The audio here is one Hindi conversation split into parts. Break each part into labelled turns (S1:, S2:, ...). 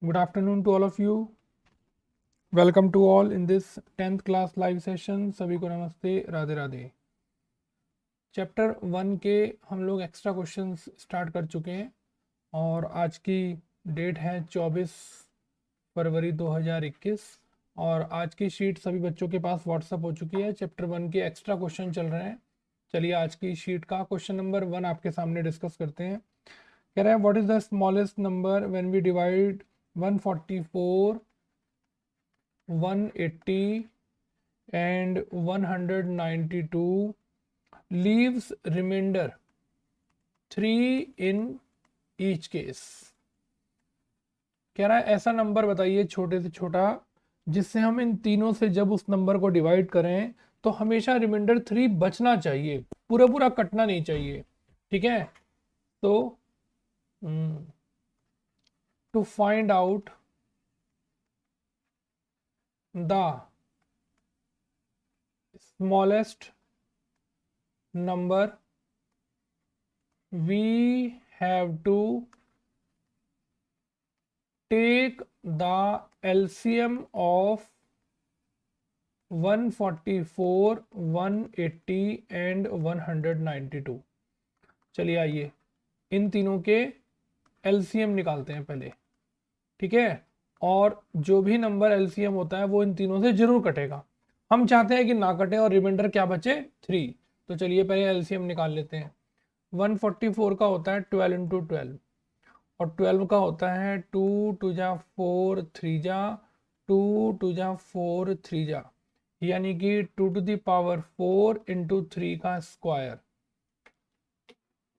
S1: Good afternoon to all of you. Welcome to all in this 10th class live session. सभी को नमस्ते, राधे राधे। चैप्टर 1 के हम लोग एक्स्ट्रा क्वेश्चंस स्टार्ट कर चुके हैं और आज की डेट है 24 फरवरी 2021 और आज की शीट सभी बच्चों के पास व्हाट्सअप हो चुकी है। चैप्टर 1 के एक्स्ट्रा क्वेश्चन चल रहे हैं। चलिए आज की शीट का क्वेश्चन नंबर 1 आपके सामने डिस्कस करते हैं। कह रहा है what is the smallest number when we divide 144 180 and 192 leaves remainder 3 in each case। कह रहा है ऐसा नंबर बताइए छोटे से छोटा जिससे हम इन तीनों से जब उस नंबर को डिवाइड करें तो हमेशा रिमाइंडर 3 बचना चाहिए, पूरा पूरा कटना नहीं चाहिए। ठीक है, तो to find out the smallest number we have to take the LCM of 144 180 and 192। चलिए आइए इन तीनों के LCM निकालते हैं पहले। ठीक है, और जो भी नंबर LCM होता है वो इन तीनों से जरूर कटेगा। हम चाहते हैं कि ना कटे और रिमाइंडर क्या बचे 3। तो चलिए पहले एलसीएम निकाल लेते हैं। 144 का होता है 12 इंटू 12 और 12 का होता है 2 2 जा 4 3 जा 2 2 जा 4 3 जा, यानी कि 2 टू द पावर 4 इंटू 3 का स्क्वायर।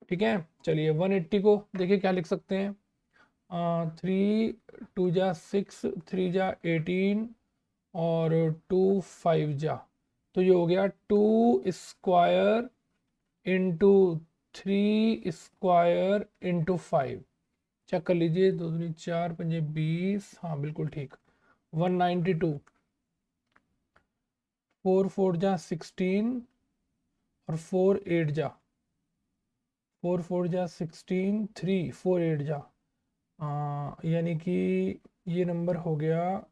S1: ठीक है, चलिए 180 को देखिए क्या लिख सकते हैं। 3 2 जा 6 3 जा 18 और 2 5 जा, तो ये हो गया 2 square into 3 square into 5। Check कर लीजिए, 2 दूनी 4 पंजे 20, हाँ बिल्कुल ठीक। 192 4 4 जा 16 और 4 8 जा 4 4 जा 16 3 4 8 जा, यानी कि ये नंबर हो गया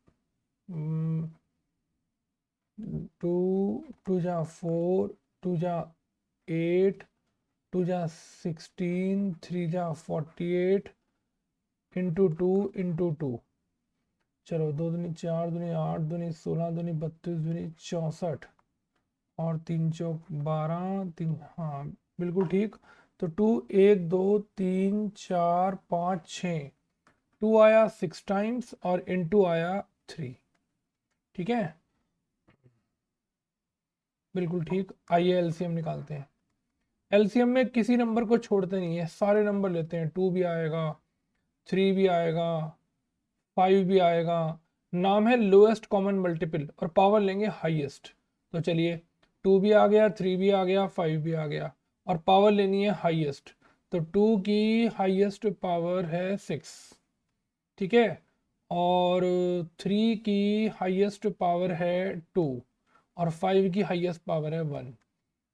S1: 2 2 जा 4 2 जा 8 2 जा 16 3 जा 48 इंटू 2 इंटू 2। चलो 2 दूनी 4 दूनी 8 दूनी 16 दूनी 32 दूनी 64 और 3 चौक 12 3, हाँ बिल्कुल ठीक। तो 2 1 2 3 4 5 6, 2 आया 6 टाइम्स और इंटू आया 3। ठीक है, बिल्कुल ठीक। आइए एलसीएम निकालते हैं। एलसीएम में किसी नंबर को छोड़ते नहीं है, सारे नंबर लेते हैं। 2 भी आएगा, 3 भी आएगा, 5 भी आएगा। नाम है लोएस्ट कॉमन मल्टीपल और पावर लेंगे हाईएस्ट। तो चलिए 2 भी आ गया, 3 भी आ गया, 5 भी आ गया और पावर लेनी है हाईएस्ट। तो 2 की हाईएस्ट पावर है 6। ठीक है, और 3 की हाईएस्ट पावर है 2 और 5 की हाईएस्ट पावर है 1।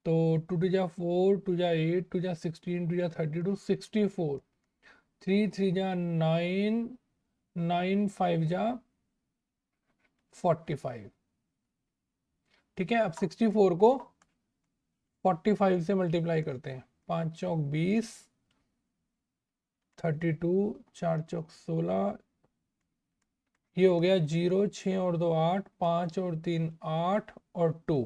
S1: तो 2 टू जा 4 2 जा 8 2 जा 16 2 जा 32 64, 3 3 जा 9 9 5 जा 45। ठीक है, अब 64 को 45 से मल्टीप्लाई करते हैं। 5 चौक 20, 32 4 चौक 16, ये हो गया 0 6 और 2 8 5 और 3 8 और 2।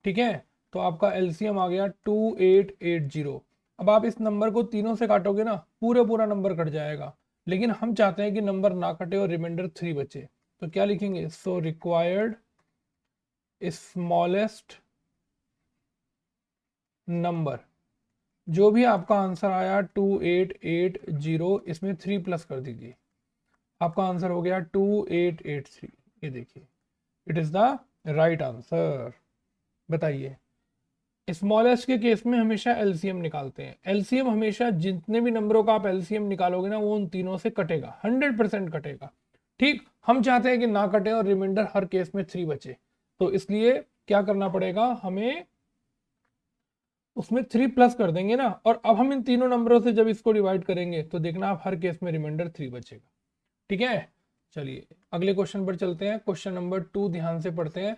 S1: ठीक है, तो आपका एलसीएम आ गया 2880। अब आप इस नंबर को तीनों से काटोगे ना, पूरा नंबर कट जाएगा, लेकिन हम चाहते हैं कि नंबर ना कटे और रिमाइंडर 3 बचे। तो क्या लिखेंगे? सो रिक्वायर्ड स्मॉलेस्ट नंबर, जो भी आपका आंसर आया 2880, इसमें 3 प्लस कर दीजिए। आपका आंसर हो गया 2883। ये देखिए, it is the right answer. बताइए, स्मॉलेस्ट के केस में हमेशा एलसीएम निकालते हैं। एलसीएम हमेशा जितने भी नंबरों का आप एलसीएम निकालोगे ना, वो उन तीनों से कटेगा, 100% कटेगा। ठीक, हम चाहते हैं कि ना कटे और रिमाइंडर हर केस में 3 बचे। तो इसलिए क्या करना पड़ेगा हमें, उसमें 3 प्लस कर देंगे ना। और अब हम इन तीनों नंबरों से जब इसको डिवाइड करेंगे तो देखना आप हर केस में रिमाइंडर 3 बचेगा। ठीक है, चलिए अगले क्वेश्चन पर चलते हैं। क्वेश्चन नंबर 2 ध्यान से पढ़ते हैं।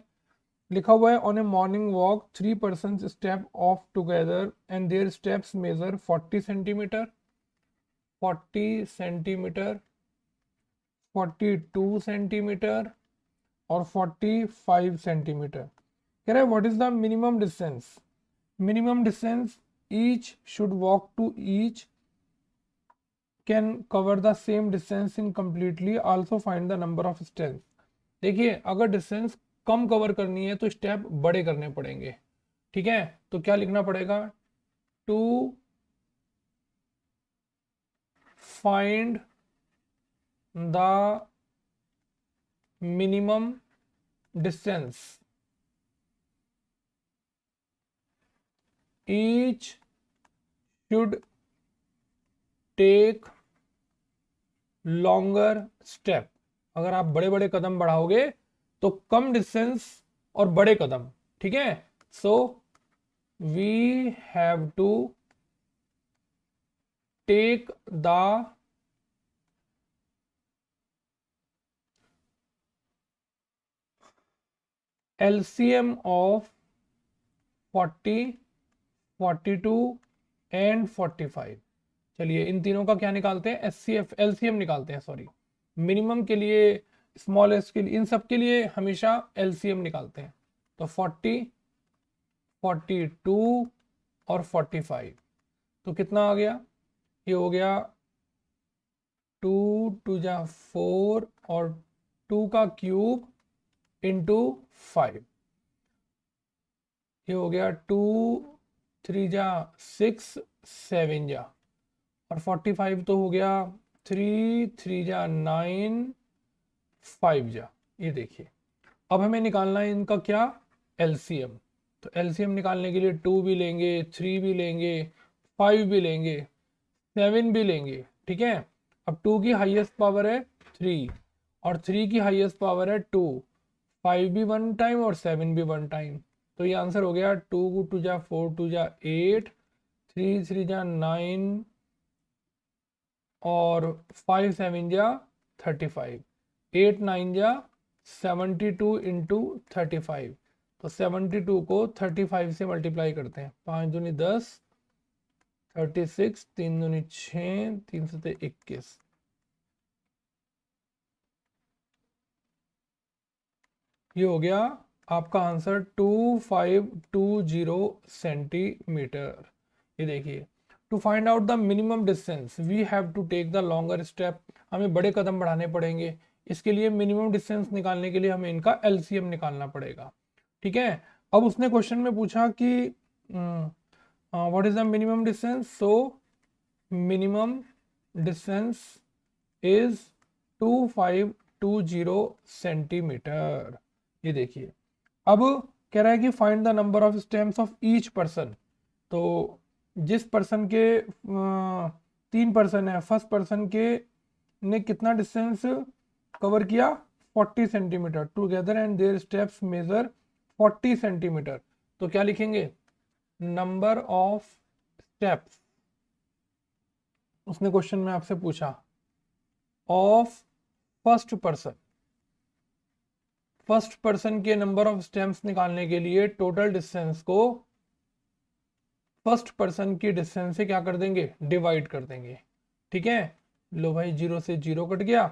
S1: लिखा हुआ है on a morning walk 3 person step off together and there steps measure 40 centimetre, 40 centimetre, 42 centimetre और 45 सेंटीमीटर। कह रहा है what is the minimum distance, minimum distance each should walk to each can cover the same distance in completely, also find the number of steps. देखिए अगर डिस्टेंस कम कवर करनी है तो स्टेप बड़े करने पड़ेंगे। ठीक है, तो क्या लिखना पड़ेगा, to find the minimum distance each should take longer step. अगर आप बड़े बड़े कदम बढ़ाओगे तो कम डिस्टेंस और बड़े कदम। ठीक है, so we have to take the LCM of 40, 42 and 45। चलिए इन तीनों का क्या निकालते हैं, LCM निकालते हैं, सॉरी मिनिमम के लिए, स्मॉलेस्ट के लिए, इन सब के लिए हमेशा LCM निकालते हैं। तो 40, 42 और 45, तो कितना आ गया, ये हो गया 2 2 जा 4 और 2 का क्यूब इंटू 5, ये हो गया 2 3 जा 6 7 जा, और 45 तो हो गया 3 3 जा 9 5 जा। ये देखिए अब हमें निकालना है इनका क्या, LCM। तो LCM निकालने के लिए 2 भी लेंगे, 3 भी लेंगे, 5 भी लेंगे, 7 भी लेंगे। ठीक है, अब 2 की हाईएस्ट पावर है 3 और 3 की हाईएस्ट पावर है 2, 5 भी 1 टाइम और 7 भी 1 टाइम। तो ये आंसर हो गया 2 2 जा 4 2 जा 8, 3 3 जा 9 और 5 7 जा 35, 8 9 जा 72 इंटू 35। तो 72 को 35 से मल्टीप्लाई करते हैं, 5 दूनी 10, 36, 3 दूनी 6, 3 सते 21। ये हो गया आपका आंसर 2520 सेंटीमीटर। ये देखिए to find out the minimum distance we have to take the longer step, हमें बड़े कदम बढ़ाने पड़ेंगे। इसके लिए मिनिमम डिस्टेंस निकालने के लिए हमें इनका LCM निकालना पड़ेगा। ठीक है, अब उसने क्वेश्चन में पूछा कि what is the minimum distance, so minimum distance is 2520 centimetre. ये देखिए अब कह रहा है कि find the number of stems of each person. तो जिस पर्सन के 3 पर्सन है, फर्स्ट पर्सन के ने कितना डिस्टेंस कवर किया, 40 centimetre together and there steps measure 40 centimetre. तो क्या लिखेंगे, नंबर ऑफ स्टेप्स, उसने क्वेश्चन में आपसे पूछा of first person, first person के नंबर ऑफ स्टेप्स निकालने के लिए टोटल डिस्टेंस को फर्स्ट पर्सन की डिस्टेंस से क्या कर देंगे, डिवाइड कर देंगे। ठीक है, लो भाई 0 से 0 कट गया,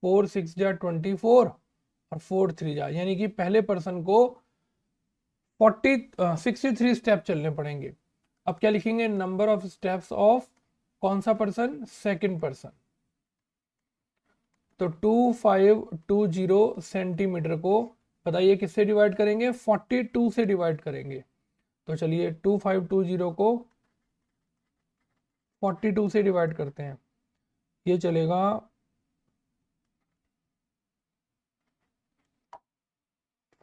S1: 4 6 जा 24 और 4 3 जा, यानी कि पहले पर्सन को 63 स्टेप चलने पड़ेंगे। अब क्या लिखेंगे, नंबर ऑफ स्टेप्स ऑफ कौन सा पर्सन, सेकंड पर्सन। तो 2520 सेंटीमीटर को बताइए किससे डिवाइड करेंगे, 42 से डिवाइड करेंगे। तो चलिए 2520 को 42 से डिवाइड करते हैं, ये चलेगा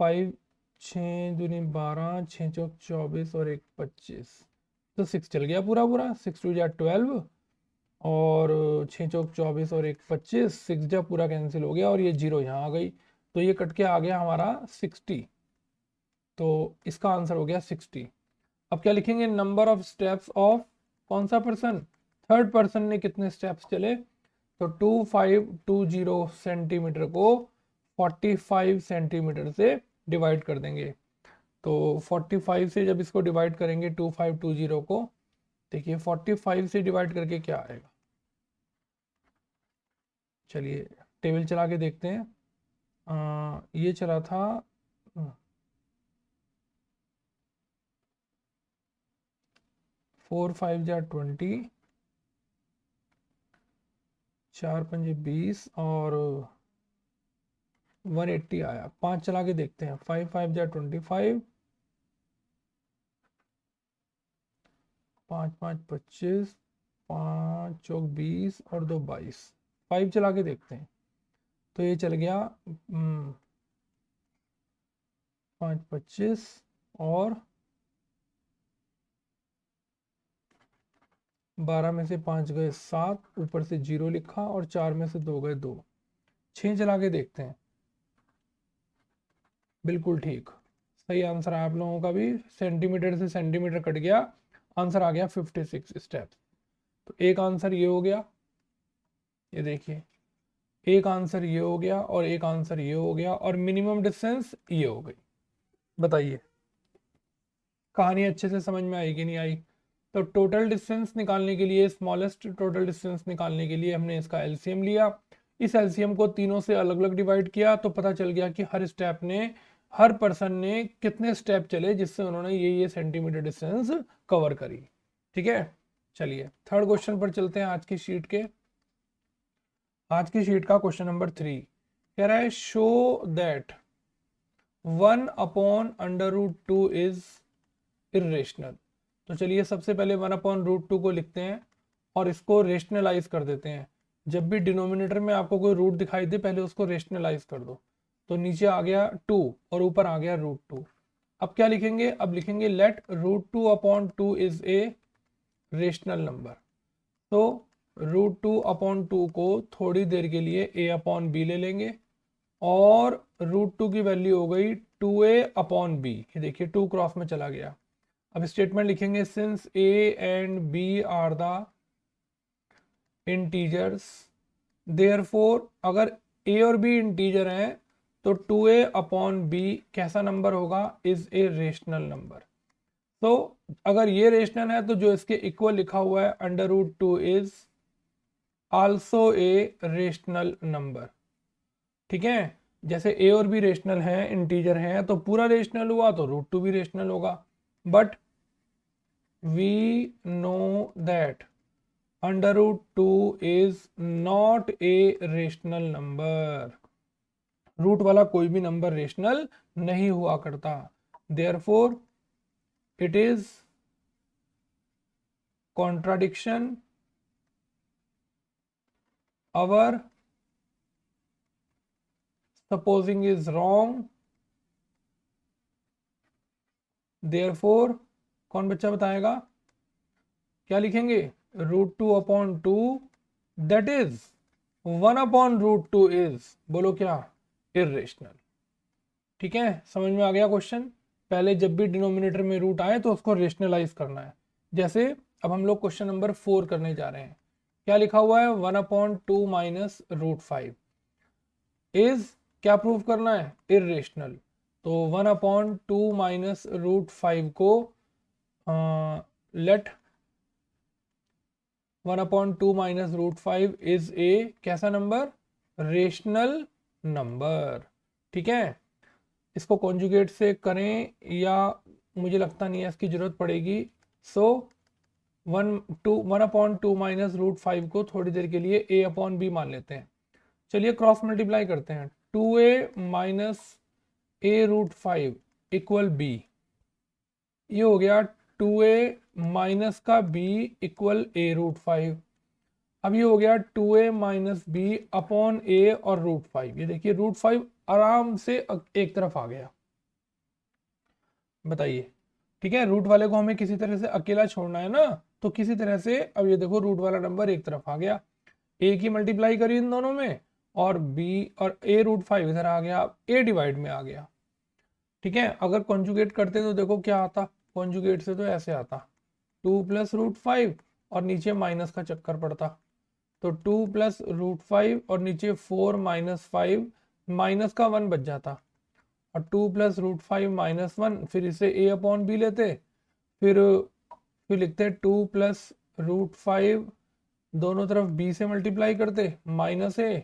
S1: 5 6 दूनी 12, 6 चौक 24 और 1 25, तो 6 चल गया पूरा पूरा, 6 2 जा 12 और 6 चौक 24 और 1 25, 6 जा पूरा कैंसिल हो गया और ये 0 यहाँ आ गई, तो ये कट के आ गया हमारा 60। तो इसका आंसर हो गया 60। अब क्या लिखेंगे, नंबर ऑफ स्टेप्स ऑफ कौन सा पर्सन, थर्ड पर्सन ने कितने स्टेप्स चले, तो 2520 सेंटीमीटर को 45 सेंटीमीटर से डिवाइड कर देंगे। तो 45 से जब इसको डिवाइड करेंगे 2520 को, देखिए 45 से डिवाइड करके क्या आएगा, चलिए टेबल चला के देखते हैं। ये चला था 4 5 जा 20, 4 5 20 और 180 आया। 5 चला के देखते हैं, 5 5 जा 25, 5 5 25, 5 चौक 20 और 2 22। 5 चला के देखते हैं तो ये चल गया 5 25 और 12 में से 5 गए 7, ऊपर से 0 लिखा और 4 में से 2 गए 2। 6 चला के देखते हैं, बिल्कुल ठीक, सही आंसर है आप लोगों का भी। सेंटीमीटर से सेंटीमीटर कट गया, आंसर आ गया 56 स्टेप्स। तो एक आंसर ये हो गया, ये देखिए एक आंसर ये हो गया और एक आंसर ये हो गया और मिनिमम डिस्टेंस ये हो गई। बताइए कहानी अच्छे से समझ में आई कि नहीं आई। तो टोटल डिस्टेंस निकालने के लिए, स्मॉलेस्ट टोटल डिस्टेंस निकालने के लिए हमने इसका एलसीएम लिया। इस एलसीएम को तीनों से अलग अलग डिवाइड किया तो पता चल गया कि हर स्टेप ने, हर पर्सन ने कितने स्टेप चले जिससे उन्होंने ये सेंटीमीटर डिस्टेंस कवर करी। ठीक है, चलिए थर्ड क्वेश्चन पर चलते हैं आज की शीट के। आज की शीट का क्वेश्चन नंबर 3 कह रहा है शो दैट 1/√2 इज इरेशनल। तो चलिए सबसे पहले 1/√2 को लिखते हैं और इसको रेशनलाइज कर देते हैं। जब भी डिनोमिनेटर में आपको कोई रूट दिखाई दे पहले उसको रेशनलाइज कर दो। तो नीचे आ गया 2 और ऊपर आ गया √2। अब क्या लिखेंगे, अब लिखेंगे let √2/2 is a rational number. तो √2/2 को थोड़ी देर के लिए a/b ले लेंगे और √2 की वैल्यू हो गई 2a/b। ये देखिए 2 क्रॉस में चला गया। अब स्टेटमेंट लिखेंगे since a and b are the integers, therefore अगर a और b इंटीजर हैं तो 2a/b कैसा नंबर होगा, इज ए रेशनल नंबर। तो अगर ये रेशनल है तो जो इसके इक्वल लिखा हुआ है √2 is also a rational number. ठीक है, जैसे a और b रेशनल है, इंटीजर है, तो पूरा रेशनल हुआ तो √2 भी रेशनल होगा। But we know that √2 is not a rational number. Root वाला कोई भी नंबर रेशनल नहीं हुआ करता। Therefore it is contradiction our supposing is wrong, therefore कौन बच्चा बताएगा, क्या लिखेंगे, √2/2 दैट इज 1/√2 इज, बोलो क्या, इरेशनल। ठीक है, समझ में आ गया क्वेश्चन। पहले जब भी डिनोमिनेटर में रूट आए तो उसको रेशनलाइज करना है। जैसे अब हम लोग क्वेश्चन नंबर 4 करने जा रहे हैं। क्या लिखा हुआ है, 1/2 माइनस √5 इज, क्या प्रूव करना है, इरेशनल। तो 1/2 माइनस √5 को लेट 1/2 माइनस √5 इज ए कैसा नंबर, रेशनल नंबर। ठीक है, इसको कॉन्जुगेट से करें या मुझे लगता नहीं है इसकी जरूरत पड़ेगी। सो 1/2 माइनस √5 को थोड़ी देर के लिए a/b मान लेते हैं। चलिए क्रॉस मल्टीप्लाई करते हैं, 2a minus a√5 equal b। ये हो गया 2a माइनस का b इक्वल a√5। अब ये हो गया 2a minus b upon a और √5। ये देखिए √5 आराम से एक तरफ आ गया। बताइए, ठीक है, रूट वाले को हमें किसी तरह से अकेला छोड़ना है ना, तो किसी तरह से, अब ये देखो रूट वाला नंबर एक तरफ आ गया, a की मल्टीप्लाई करी इन दोनों में और b और a√5 इधर आ गया, a डिवाइड में आ गया। ठीक है, अगर कॉन्जुगेट करते तो देखो क्या आता, कॉन्जुगेट से तो ऐसे आता 2 + √5 और नीचे माइनस का चक्कर पड़ता। तो 2 + √5 और नीचे 4 - 5, माइनस का 1 बच जाता, और 2 + √5 - 1, फिर इसे a/b लेते, फिर लिखते 2 + √5, दोनों तरफ b से मल्टीप्लाई करते -a,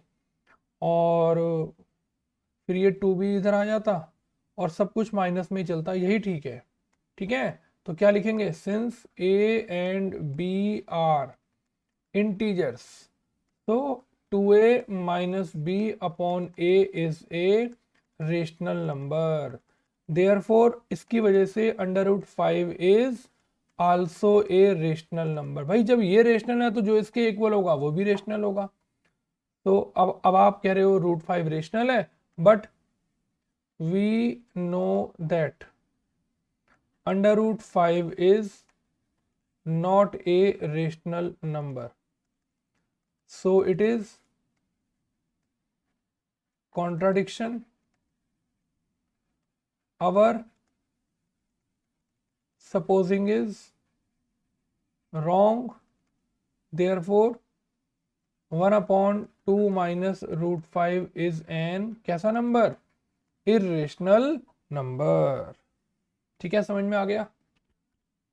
S1: और फिर ये 2b इधर आ जाता, और सब कुछ माइनस में ही चलता, यही ठीक है। ठीक है, तो क्या लिखेंगे, since a and b are integers, तो 2a - b/a is a rational number, therefore इसकी वजह से √5 is also a rational number. भाई जब ये रेशनल है तो जो इसके इक्वल होगा वो भी रेशनल होगा। तो अब आप कह रहे हो √5 रेशनल है, but we know that √5 is not a rational number, so it is contradiction. Our supposing is wrong, therefore 1/2 minus √5 is an कैसा नंबर, irrational number। ठीक है, समझ में आ गया।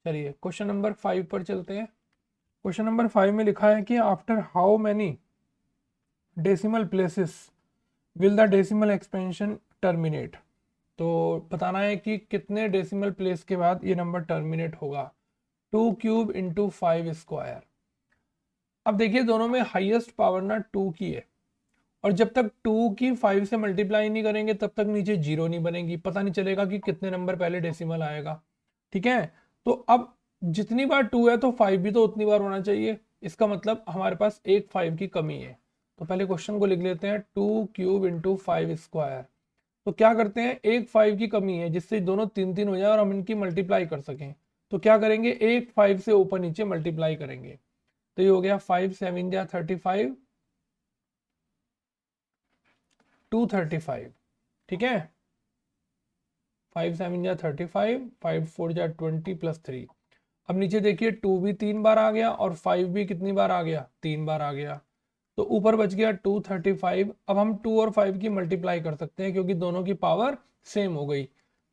S1: चलिए क्वेश्चन नंबर 5 पर चलते हैं। क्वेश्चन नंबर 5 में लिखा है कि after how many decimal places will the decimal expansion terminate. तो बताना है कि कितने डेसिमल प्लेस के बाद ये नंबर टर्मिनेट होगा। 2³ × 5²। अब देखिए दोनों में हाईएस्ट पावर ना 2 की है, और जब तक 2 की 5 से मल्टीप्लाई नहीं करेंगे तब तक नीचे जीरो नहीं बनेगी, पता नहीं चलेगा कि कितने नंबर पहले डेसिमल आएगा। ठीक है, तो अब जितनी बार 2 है तो 5 भी तो उतनी बार होना चाहिए, इसका मतलब हमारे पास एक 5 की कमी है। तो पहले क्वेश्चन को लिख लेते हैं, 2³ × 5²। तो क्या करते हैं, एक 5 की कमी है जिससे दोनों 3 हो जाए और हम इनकी मल्टीप्लाई कर सकें। तो क्या करेंगे, एक 5 से ऊपर नीचे मल्टीप्लाई करेंगे। तो ये हो गया 5 × 7 = 35, 235। ठीक है, 5 × 7 = 35, 5 × 4 = 20 + 3। अब नीचे देखिए 2 भी 3 बार आ गया और 5 भी कितनी बार आ गया, 3 बार आ गया। तो ऊपर बच गया 235। अब हम 2 और 5 की मल्टीप्लाई कर सकते हैं क्योंकि दोनों की पावर सेम हो गई।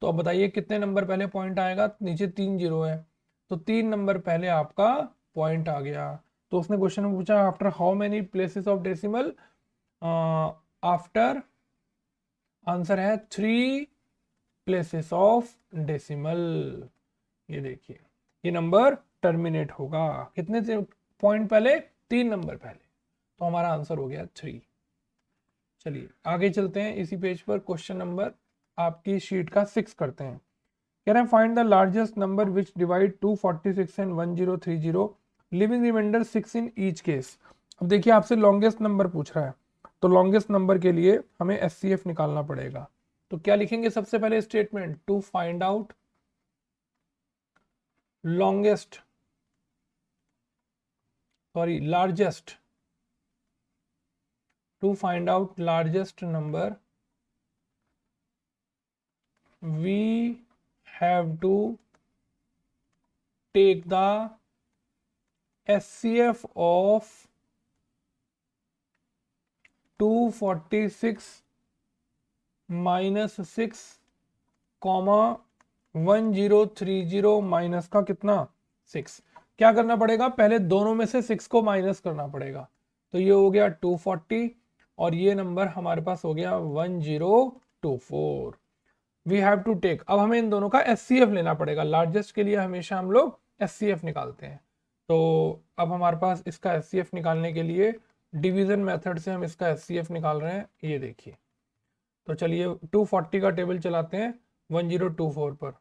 S1: तो अब बताइए कितने नंबर पहले पॉइंट आएगा, नीचे 3 जीरो है, तो 3 नंबर पहले आपका पॉइंट आ गया। तो उसने क्वेश्चन में पूछा after how many places of decimal, after, answer है 3 प्लेसेस ऑफ डेसिमल। ये देखिए ये नंबर टर्मिनेट होगा कितने पॉइंट पहले, 3 नंबर पहले, तो हमारा आंसर हो गया 3। चलिए आगे चलते हैं, इसी पेज पर क्वेश्चन नंबर आपकी शीट का 6 करते हैं। कह रहे हैं find the largest number which divide 246 and 1030, leaving remainder 6 in each case. अब देखिए आपसे लॉन्गेस्ट नंबर पूछ रहा है, तो लॉन्गेस्ट नंबर के लिए हमें एचसीएफ निकालना पड़ेगा। तो क्या लिखेंगे सबसे पहले statement, to find out longest, sorry largest, to find out largest number we have to take the SCF of 246 - 6, 1030 minus का कितना 6। क्या करना पड़ेगा, पहले दोनों में से 6 को माइनस करना पड़ेगा। तो ये हो गया 240 और ये नंबर हमारे पास हो गया 1024। वी हैव टू टेक, अब हमें इन दोनों का एचसीएफ लेना पड़ेगा। लार्जेस्ट के लिए हमेशा हम लोग एचसीएफ निकालते हैं। तो अब हमारे पास इसका एचसीएफ निकालने के लिए डिवीजन मेथड से हम इसका एचसीएफ निकाल रहे हैं, ये देखिए। तो चलिए 240 का टेबल चलाते हैं 1024 पर,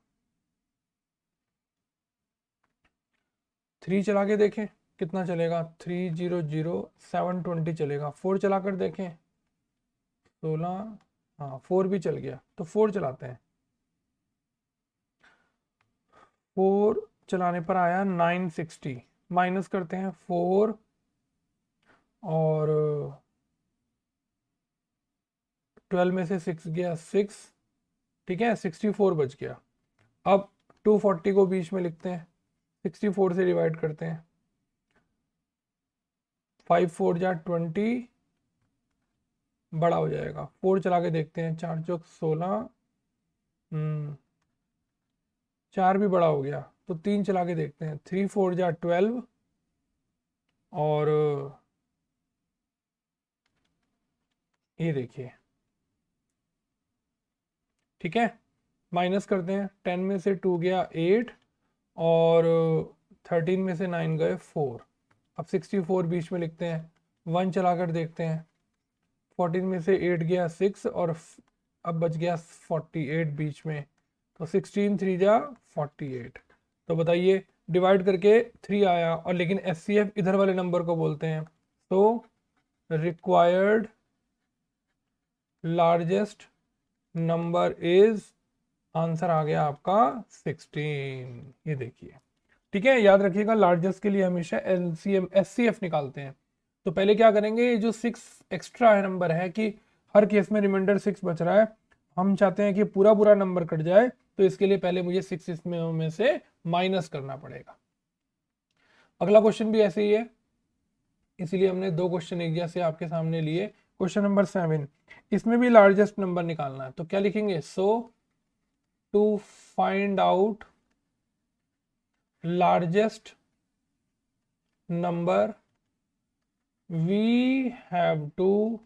S1: 3 चला के देखें कितना चलेगा, 300 720 चलेगा। 4 चला कर देखें 16, हाँ 4 भी चल गया, तो 4 चलाते हैं। 4 चलाने पर आया 960, माइनस करते हैं 4 और 12 में से 6 गया 6, ठीक है 64 बच गया। अब 240 को बीच में लिखते हैं, 64 से डिवाइड करते हैं, 5 4 जा 20, बड़ा हो जाएगा। 4 चला के देखते हैं, 4 चौक 16, 4 भी बड़ा हो गया, तो 3 चला के देखते हैं, 3 4 जा 12, और ये देखिए, ठीक है। माइनस करते हैं, 10 में से 2 गया 8, और 13 में से 9 गए 4। अब 64 बीच में लिखते हैं, 1 चला कर देखते हैं, 14 में से 8 गया 6, और अब बच गया 48 बीच में, तो 16 3 जा 48। तो बताइए, डिवाइड करके 3 आया, और लेकिन एचसीएफ इधर वाले नंबर को बोलते हैं, तो required largest number is, answer आ गया आपका 16। ये देखिए, ठीक है, याद रखिएगा लार्जेस्ट के लिए हमेशा एलसीएम एचसीएफ निकालते हैं। तो पहले क्या करेंगे, ये जो 6 एक्स्ट्रा है नंबर है कि हर केस में रिमाइंडर 6 बच रहा है, हम चाहते हैं कि पूरा पूरा नंबर कट जाए, तो इसके लिए पहले मुझे 6 इसमें से माइनस करना पड़ेगा। अगला क्वेश्चन भी ऐसे ही है, इसीलिए हमने 2 क्वेश्चन एक जैसे आपके सामने लिए। क्वेश्चन नंबर 7, इसमें भी लार्जेस्ट नंबर निकालना है, तो क्या लिखेंगे, so to find out largest number we have to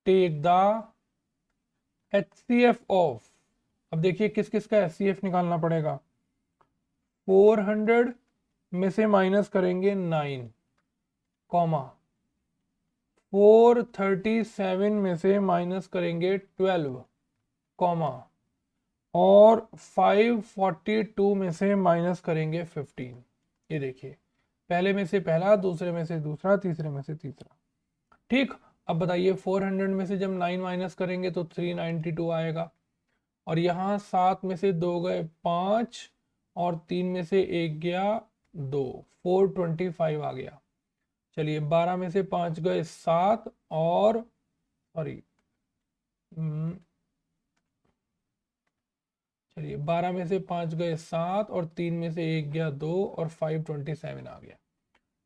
S1: take the HCF of, अब देखिए किस किस का HCF निकालना पड़ेगा। 400 में से माइनस करेंगे 9, कॉमा 437 में से माइनस करेंगे 12, कॉमा और 542 में से माइनस करेंगे 15। ये देखिए, पहले में से पहला, दूसरे में से दूसरा, तीसरे में से तीसरा। ठीक, अब बताइए 400 में से जब 9 माइनस करेंगे तो 392 आएगा, और यहाँ 7 में से 2 गए 5, और 3 में से 1 गया 2, 425 आ गया। चलिए 12 में से 5 गए 7, और सॉरी चलिए 12 में से 5 गए 7, और 3 में से 1 गया 2, और 527 आ गया।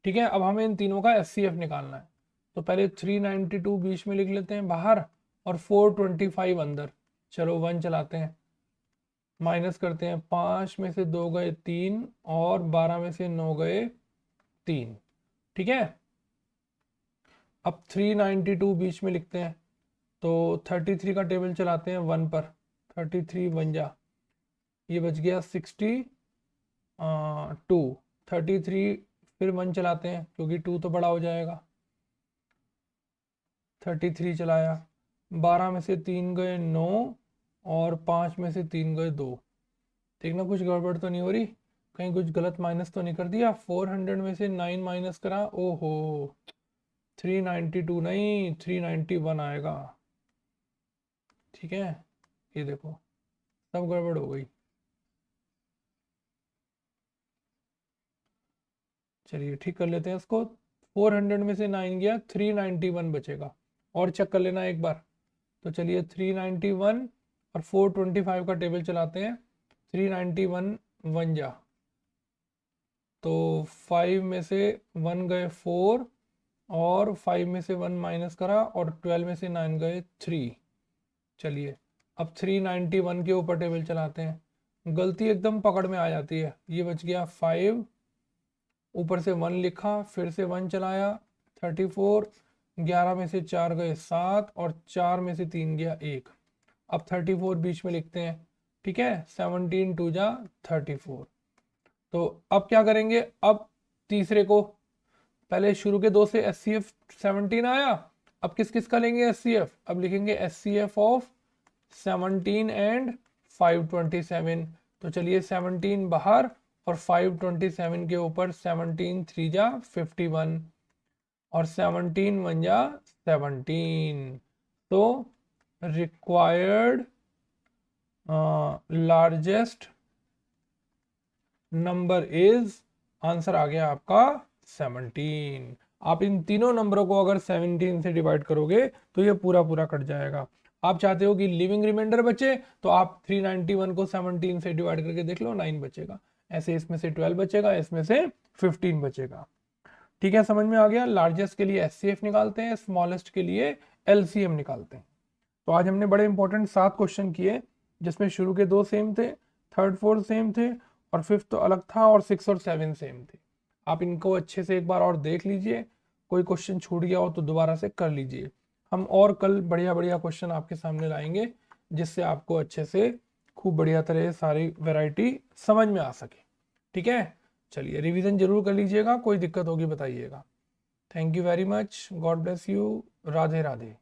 S1: ठीक है, अब हमें इन तीनों का एचसीएफ निकालना है, तो पहले 392 बीच में लिख लेते हैं बाहर, और 425 अंदर। चलो 1 चलाते हैं, माइनस करते हैं, 5 में से 2 गए 3, और 12 में से 9 गए 3। ठीक है, अब 392 बीच में लिखते हैं, तो 33 का टेबल चलाते हैं 1 पर, 33 बन जा, ये बच गया 62, 33 फिर 1 चलाते हैं क्योंकि 2 तो बड़ा हो जाएगा, 33 चलाया, 12 में से 3 गए 9, और 5 में से 3 गए 2। देखना कुछ गड़बड़ तो नहीं हो रही, कहीं कुछ गलत माइनस तो नहीं कर दिया। 400 में से 9 माइनस करा, ओहो 392 नहीं 391 आएगा। ठीक है, ये देखो सब गड़बड़ हो गई। चलिए ठीक कर लेते हैं इसको, 400 में से 9 गया, 391 बचेगा, और चेक कर लेना एक बार। तो चलिए 391 और 425 का टेबल चलाते हैं, 391 1 जा, तो 5 में से 1 गए 4, और 5 में से 1 माइनस करा, और 12 में से 9 गए 3। चलिए अब 391 के ऊपर टेबल चलाते हैं, गलती एकदम पकड़ में आ जाती है, ये बच गया 5, ऊपर से 1 लिखा, फिर से 1 चलाया 34, 11 में से 4 गए 7, और 4 में से 3 गया 1। अब 34 बीच में लिखते हैं, ठीक है, 17 2 जा 34। तो अब क्या करेंगे, अब तीसरे को, पहले शुरू के 2 से एचसीएफ 17 आया, अब किस किस का लेंगे एचसीएफ, अब लिखेंगे एचसीएफ ऑफ 17 एंड 527। तो चलिए 17 बाहर, और 527 के ऊपर 17 3 जा 51, और 17 1 जा 17। तो required largest number is, answer आ गया आपका 17। आप इन तीनों नंबरों को अगर 17 से डिवाइड करोगे तो ये पूरा पूरा कट जाएगा। आप चाहते हो कि लिविंग रिमाइंडर बचे, तो आप 391 को 17 से डिवाइड करके देख लो, 9 बचेगा। ऐसे इसमें से 12 बचेगा, इसमें से 15 बचेगा। ठीक है, समझ में आ गया। लार्जेस्ट के लिए एचसीएफ निकालते हैं, स्मॉलेस्ट के लिए एलसीएम निकालते हैं। तो आज हमने बड़े इंपॉर्टेंट 7 क्वेश्चन किए, जिसमें शुरू के 2 सेम थे, थर्ड फोर्थ सेम थे, और फिफ्थ तो अलग था, और 6 और 7 सेम थे। आप इनको अच्छे से एक बार और देख लीजिए, कोई क्वेश्चन छूट गया हो तो दोबारा से कर लीजिए। हम और कल बढ़िया बढ़िया क्वेश्चन आपके सामने लाएंगे, जिससे आपको अच्छे से खूब बढ़िया तरह सारी वैरायटी समझ में आ सके। ठीक है, चलिए रिवीजन जरूर कर लीजिएगा, कोई दिक्कत होगी बताइएगा। Thank you very much, God bless you, Radhe Radhe.